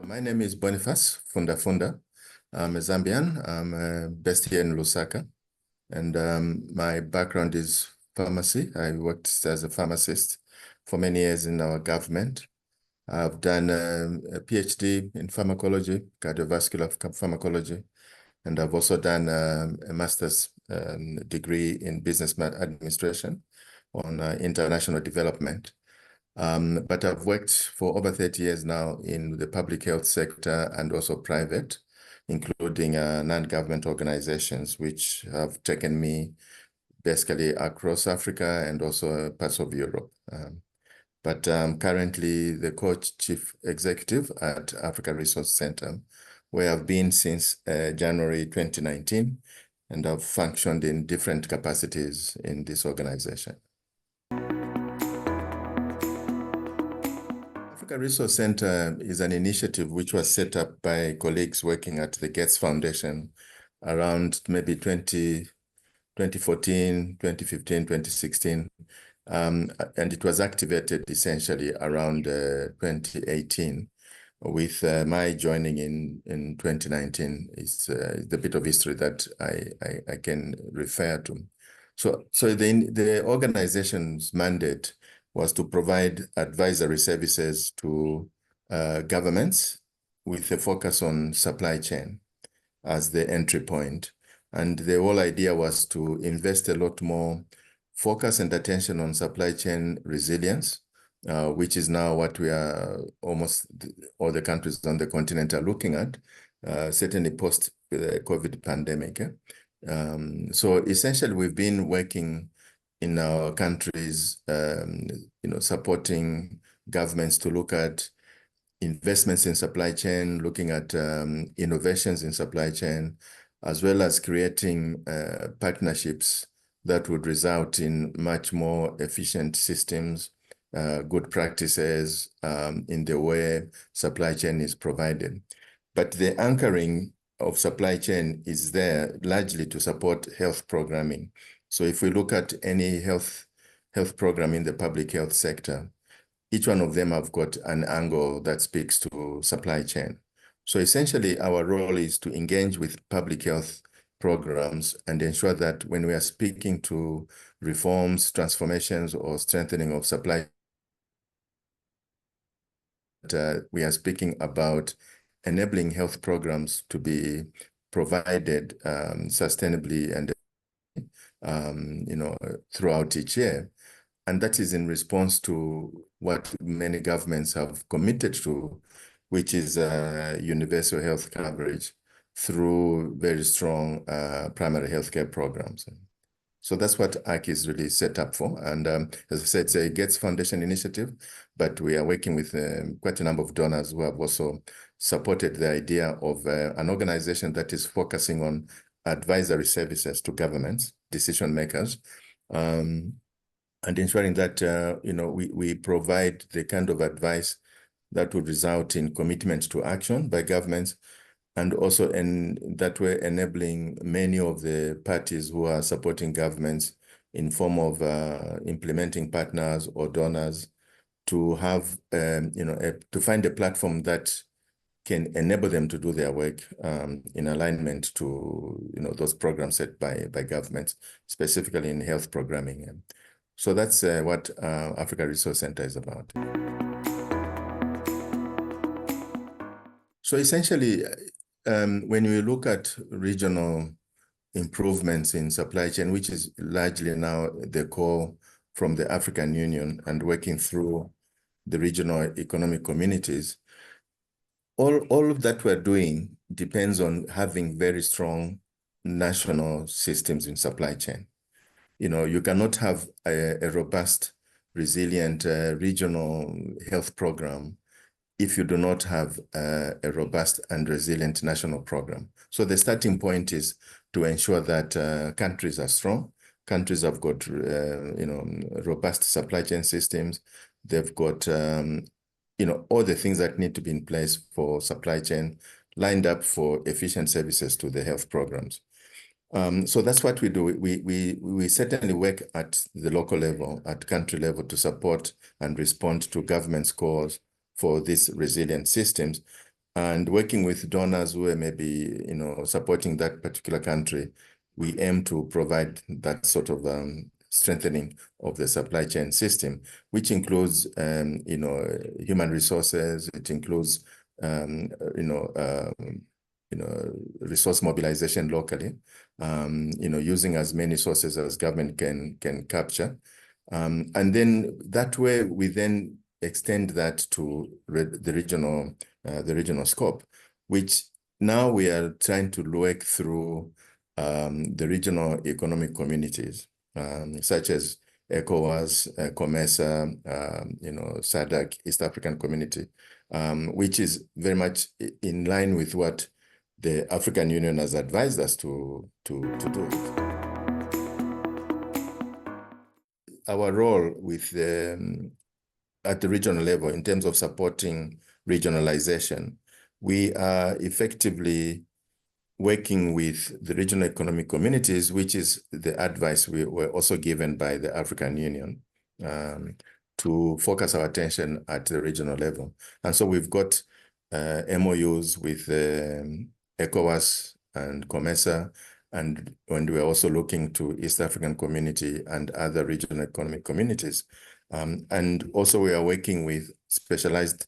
My name is Bonface Fundafunda. I'm a Zambian. I'm based here in Lusaka. And my background is pharmacy. I worked as a pharmacist for many years in our government. I've done a PhD in pharmacology, cardiovascular pharmacology, and I've also done a master's degree in business administration on international development. But I've worked for over 30 years now in the public health sector and also private, including non-government organizations, which have taken me basically across Africa and also parts of Europe. But I'm currently the co-chief executive at Africa Resource Center, where I've been since January 2019, and I've functioned in different capacities in this organization. Africa Resource Center is an initiative which was set up by colleagues working at the Gates Foundation around maybe 2014, 2015, 2016. And it was activated essentially around 2018 with my joining in 2019. It's the bit of history that I can refer to. So the organization's mandate was to provide advisory services to governments with a focus on supply chain as the entry point. And the whole idea was to invest a lot more focus and attention on supply chain resilience, which is now what we are almost all the countries on the continent are looking at, certainly post the COVID pandemic. So essentially, we've been working in our countries, supporting governments to look at investments in supply chain, looking at innovations in supply chain, as well as creating partnerships that would result in much more efficient systems, good practices in the way supply chain is provided. But the anchoring of supply chain is there largely to support health programming. So if we look at any health program in the public health sector, each one of them have got an angle that speaks to supply chain. So essentially, our role is to engage with public health programs and ensure that when we are speaking to reforms, transformations, or strengthening of supply, we are speaking about enabling health programs to be provided sustainably and throughout each year. And that is in response to what many governments have committed to, which is universal health coverage through very strong primary healthcare programs. So that's what ARC is really set up for. And as I said, it's a Gates Foundation initiative, but we are working with quite a number of donors who have also supported the idea of an organization that is focusing on advisory services to governments, decision makers, and ensuring that we provide the kind of advice that would result in commitment to action by governments, and also in that way enabling many of the parties who are supporting governments in form of implementing partners or donors to have to find a platform that can enable them to do their work in alignment to those programs set by governments, specifically in health programming. So that's what Africa Resource Center is about. So essentially, when we look at regional improvements in supply chain, which is largely now the call from the African Union and working through the regional economic communities, all of that we're doing depends on having very strong national systems in supply chain. You cannot have a robust, resilient regional health program if you do not have a robust and resilient national program. So the starting point is to ensure that countries are strong. Countries have got robust supply chain systems. They've got all the things that need to be in place for supply chain lined up for efficient services to the health programs. So that's what we do. We certainly work at the local level, at country level, to support and respond to government's calls for these resilient systems, and working with donors who are maybe supporting that particular country. We aim to provide that sort of strengthening of the supply chain system, which includes human resources. It includes resource mobilization locally, using as many sources as government can capture. And then that way we then extend that to the regional scope, which now we are trying to work through the regional economic communities, such as ECOWAS, COMESA, SADC, East African Community, which is very much in line with what the African Union has advised us to do. Our role with at the regional level in terms of supporting regionalization, we are effectively working with the regional economic communities, which is the advice we were also given by the African Union, to focus our attention at the regional level. And so we've got MOUs with ECOWAS and COMESA, and we're also looking to East African Community and other regional economic communities. And also we are working with specialized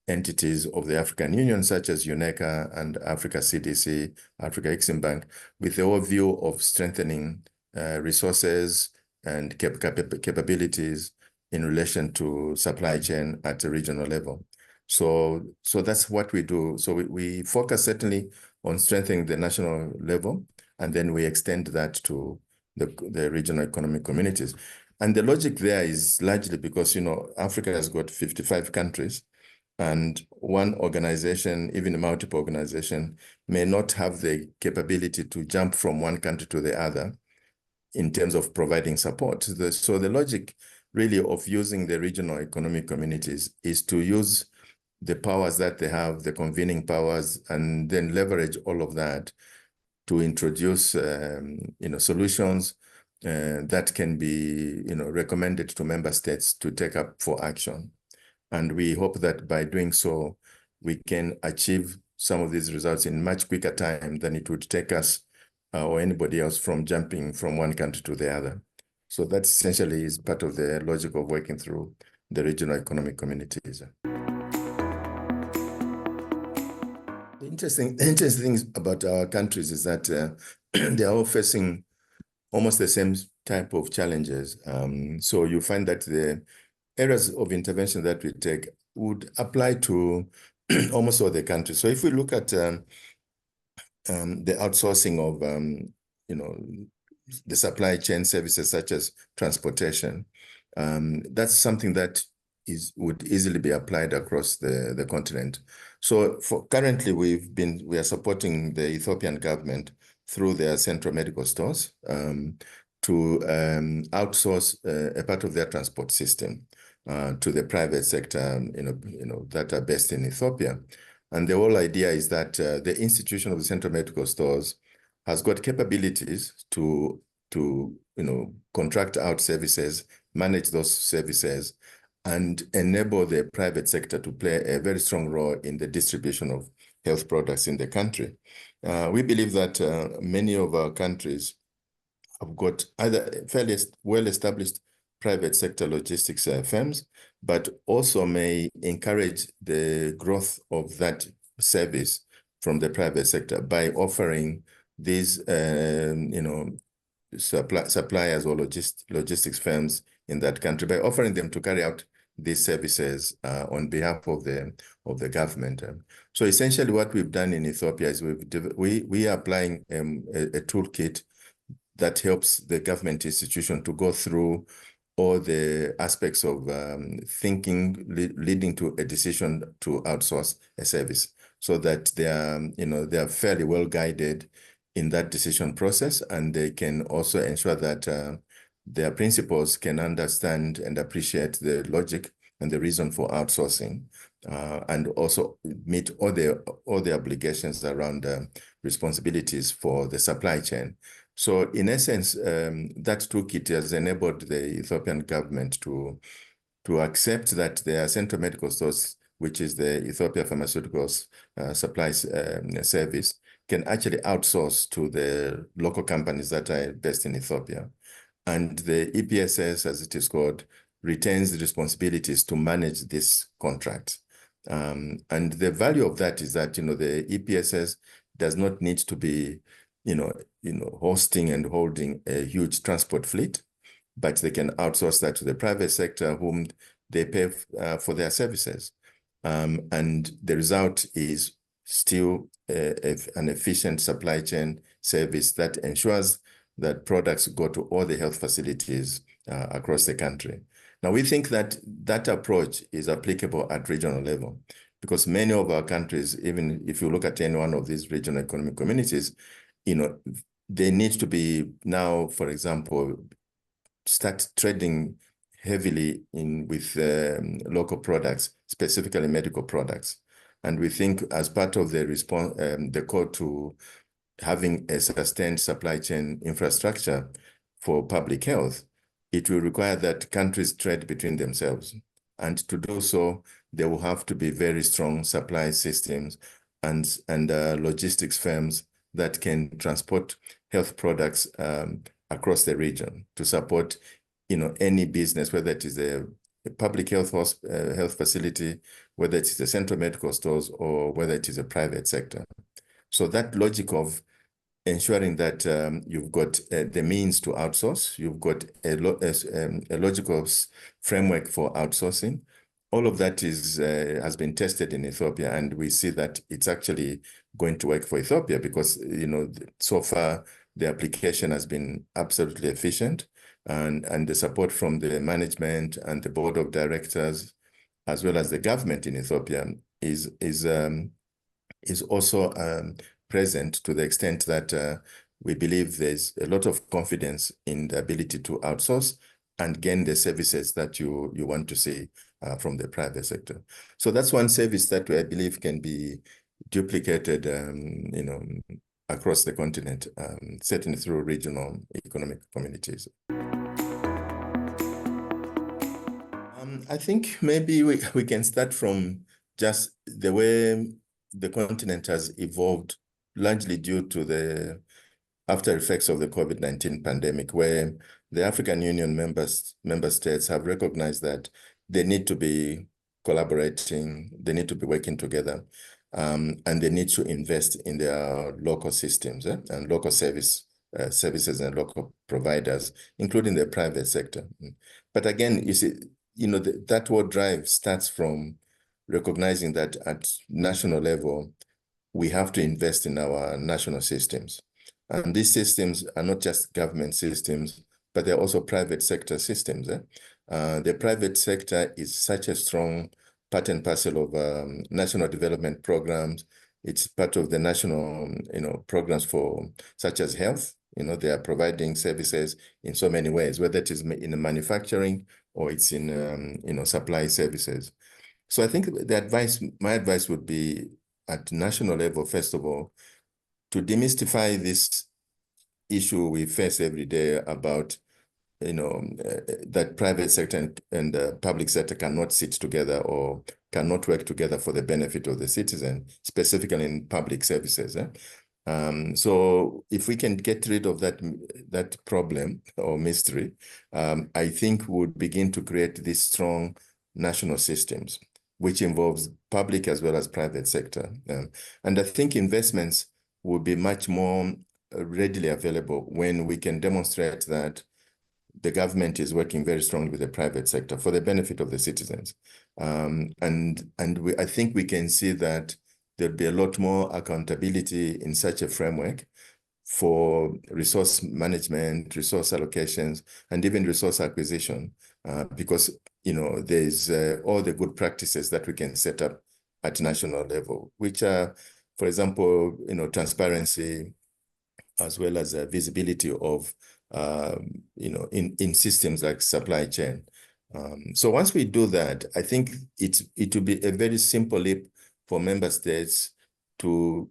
entities of the African Union, such as UNECA and Africa CDC, Africa Exim Bank, with the whole view of strengthening resources and capabilities in relation to supply chain at the regional level. So that's what we do. So we focus certainly on strengthening the national level, and then we extend that to the regional economic communities. And the logic there is largely because, Africa has got 55 countries, and one organization, even a multiple organization, may not have the capability to jump from one country to the other in terms of providing support. So the logic really of using the regional economic communities is to use the powers that they have, the convening powers, and then leverage all of that to introduce solutions that can be recommended to member states to take up for action. And we hope that by doing so, we can achieve some of these results in much quicker time than it would take us or anybody else from jumping from one country to the other. So that essentially is part of the logic of working through the regional economic communities. The interesting things about our countries is that they are all facing almost the same type of challenges. So you find that the areas of intervention that we take would apply to almost all the countries. So if we look at the outsourcing of the supply chain services such as transportation, that's something that would easily be applied across the continent. So currently we are supporting the Ethiopian government through their central medical stores to outsource a part of their transport system to the private sector, that are based in Ethiopia. And the whole idea is that the institution of the central medical stores has got capabilities to contract out services, manage those services, and enable the private sector to play a very strong role in the distribution of health products in the country. We believe that many of our countries have got either fairly well-established private sector logistics firms, but also may encourage the growth of that service from the private sector by offering these, suppliers or logistics firms in that country, by offering them to carry out these services on behalf of the government. So essentially, what we've done in Ethiopia is we are applying a toolkit that helps the government institution to go through all the aspects of thinking leading to a decision to outsource a service, so that they are fairly well guided in that decision process, and they can also ensure that their principals can understand and appreciate the logic and the reason for outsourcing, and also meet all the obligations around responsibilities for the supply chain. So in essence, that toolkit has enabled the Ethiopian government to accept that their central medical stores, which is the Ethiopian Pharmaceuticals Supply Service, can actually outsource to the local companies that are based in Ethiopia. And the EPSS, as it is called, retains the responsibilities to manage this contract. And the value of that is that, the EPSS does not need to be, hosting and holding a huge transport fleet, but they can outsource that to the private sector, whom they pay for their services. And the result is still an efficient supply chain service that ensures that products go to all the health facilities across the country. Now, we think that that approach is applicable at regional level because many of our countries, even if you look at any one of these regional economic communities, they need to be now, for example, start trading heavily with local products, specifically medical products. And we think as part of the response, the call to having a sustained supply chain infrastructure for public health, it will require that countries trade between themselves. And to do so, there will have to be very strong supply systems and logistics firms that can transport health products across the region to support, any business, whether it is a public health facility, whether it is the central medical stores, or whether it is a private sector. So that logic of ensuring that you've got the means to outsource, you've got a logical framework for outsourcing. All of that has been tested in Ethiopia, and we see that it's actually going to work for Ethiopia because, so far the application has been absolutely efficient, and the support from the management and the board of directors, as well as the government in Ethiopia, is also present to the extent that we believe there's a lot of confidence in the ability to outsource and gain the services that you want to see from the private sector. So that's one service that I believe can be duplicated, across the continent, certainly through regional economic communities. I think maybe we can start from just the way the continent has evolved, largely due to the after effects of the COVID-19 pandemic, where the African Union member states have recognized that they need to be collaborating, they need to be working together, and they need to invest in their local systems and local services and local providers, including the private sector. But again, you see, that whole drive starts from recognizing that at national level, we have to invest in our national systems. And these systems are not just government systems, but they're also private sector systems. The private sector is such a strong part and parcel of national development programs. It's part of the national, programs for such as health. They are providing services in so many ways, whether it is in the manufacturing or it's in, supply services. So I think my advice would be at national level, first of all, to demystify this issue we face every day about, that private sector and the public sector cannot sit together or cannot work together for the benefit of the citizen, specifically in public services. So if we can get rid of that problem or mystery, I think we'll begin to create these strong national systems, which involves public as well as private sector. And I think investments will be much more readily available when we can demonstrate that the government is working very strongly with the private sector for the benefit of the citizens. And I think we can see that there'll be a lot more accountability in such a framework for resource management, resource allocations, and even resource acquisition, because there's all the good practices that we can set up at national level, which are, for example, transparency, as well as visibility of, in systems like supply chain. So once we do that, I think it will be a very simple leap for member states to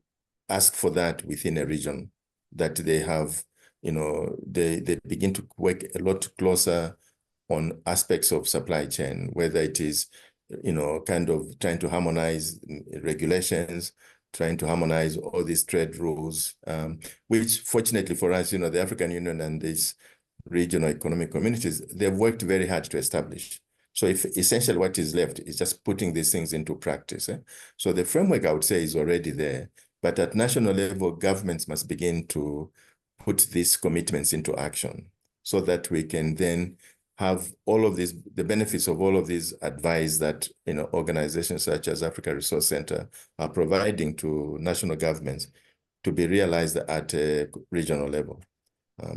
ask for that within a region, that they have they begin to work a lot closer on aspects of supply chain, whether it is, kind of trying to harmonize regulations, trying to harmonize all these trade rules, which fortunately for us, the African Union and these regional economic communities, they've worked very hard to establish. So if essentially what is left is just putting these things into practice. So the framework, I would say, is already there. But at national level, governments must begin to put these commitments into action so that we can then have all of these, the benefits of all of these advice that organizations such as Africa Resource Center are providing to national governments to be realized at a regional level.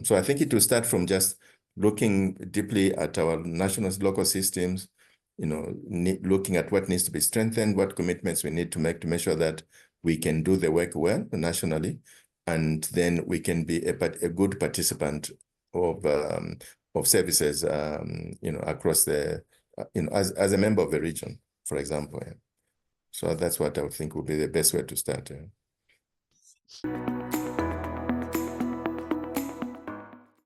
So I think it will start from just looking deeply at our national local systems, looking at what needs to be strengthened, what commitments we need to make sure that we can do the work well nationally, and then we can be a good participant of services, across the, as a member of the region, for example. So that's what I would think would be the best way to start.